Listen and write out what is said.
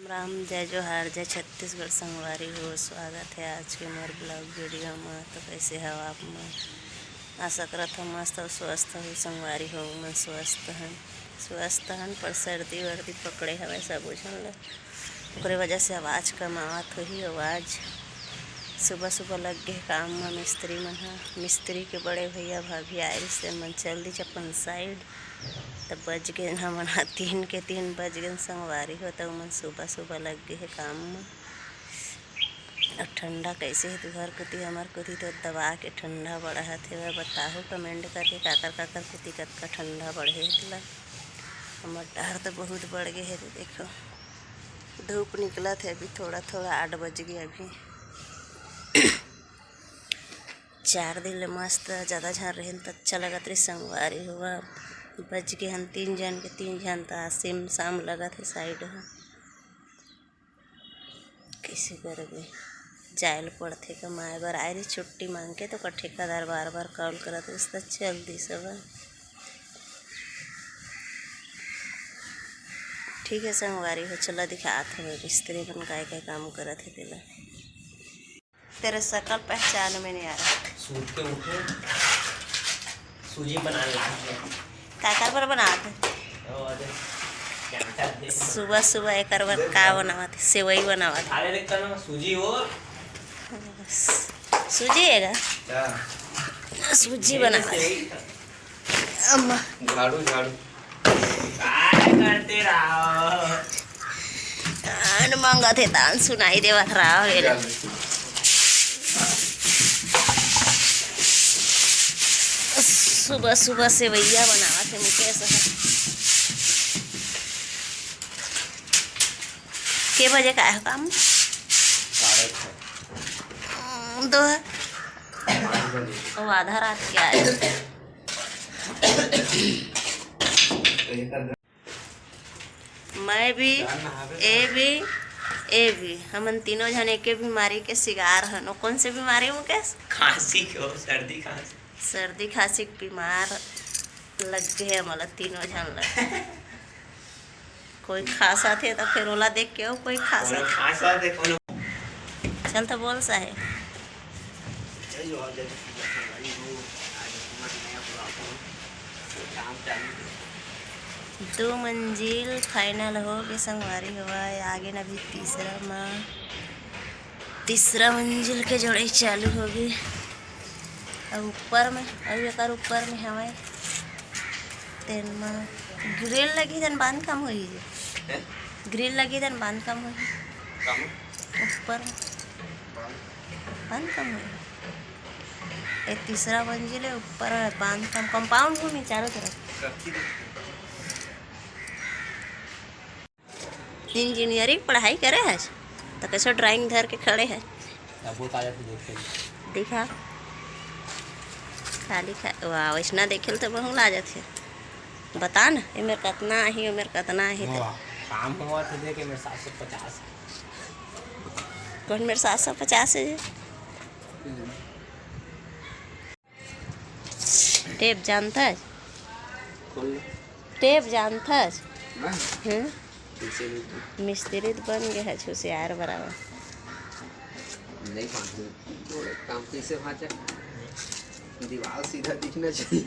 राम जय जोहार जय छत्तीसगढ़ संगवारी हो। स्वागत है आज के मोर ब्लॉग वीडियो में। तो कैसे हो आप मन? आशा करत हो मस्त और स्वस्थ हो संगवारी हो। मन स्वस्थ हन पर सर्दी वर्दी पकड़े हवे सब बुझल ओकरे वजह से आवाज़ कम आवत होही। आवाज़ सुबह सुबह लग गए काम में मिस्त्री मन ह। मिस्त्री के बड़े भैया भाभी आए से मन चल दी अपन साइड। तब बज गए हमन 3 बज गए संगवारी हो। तब मन सुबह सुबह लग गए है काम में। और ठंडा कैसे है तुहर कुती हमार कुती तो दबा के ठंडा बढ़त है। बताहो कमेंट करके काकर कुती कतका ठंडा बढ़े तुला। हमार डर तो बहुत बढ़ गए है। देखो धूप निकलत है अभी थोड़ा 8 बज गए अभी। 4 दिन ले मस्त ज़्यादा झन रहे तो अच्छा लगत रही संगवारी हुआ। बज के हम 3 जन तो सिम शाम लगत है साइड है। कैसे करबे जायल पड़थे कमाए बर आए रही छुट्टी मांग के तो ठेकेदार बार कॉल करत उस तो चल दी सब। ठीक है संगवारी हो चला दिखात हमें मिस्त्री बन काय काम करत है तेला। तेरे शकल पहचान में नहीं आ रहा। सूत के उठे सूजी बना लागे काकर पर बनाते सुबह सुबह एक का बनावत सेवई बनावत। अरे देखता ना सूजी हो सूजी है सूजी बनावत अम्मा झाड़ू काय करते रहो अन मांगा थे तान सुनाई देवत रहा। सुबह सुबह सेवैया बनावत है मुकेश। के बजे का है काम? 2 वो आधा रात के आए। मैं भी ए भी हमन तीनों जन एक बीमारी के शिकार हन। कौन से बीमारी मुकेश? खांसी को सर्दी खांसी बीमार लग गए मतलब तीनों जन लग। कोई खासा थे तो फिर ओला देख के हो कोई खासा थे। चल तो बोल सा है 2 मंजिल फाइनल हो गए संगवारी हुआ है। आगे न भी तीसरा मंजिल के जोड़े चालू हो गई। और ऊपर में अभी एक ऊपर में हवा तेन में ग्रिल लगी जन बांध कम हुई है। ग्रिल लगी जन बांध कम हुई ऊपर बांध कम हुई। एक तीसरा मंजिल है ऊपर बांध कम कंपाउंड भूमि चारों तरफ। इंजीनियरिंग पढ़ाई करे है तो कैसे ड्राइंग धर के खड़े है दिखा खाली वाह वैसना देखे तो बहुत ला जाते। बता ना मेरे कितना ही मेरे कितना ही काम हुआ तो देखे मेरे 750। कौन मेरे 750 है? टेप जानता है? टेप जानता है? मिस्त्री तो बन गया है होशियार बराबर। नहीं काम कैसे दीवार सीधा दिखना चाहिए।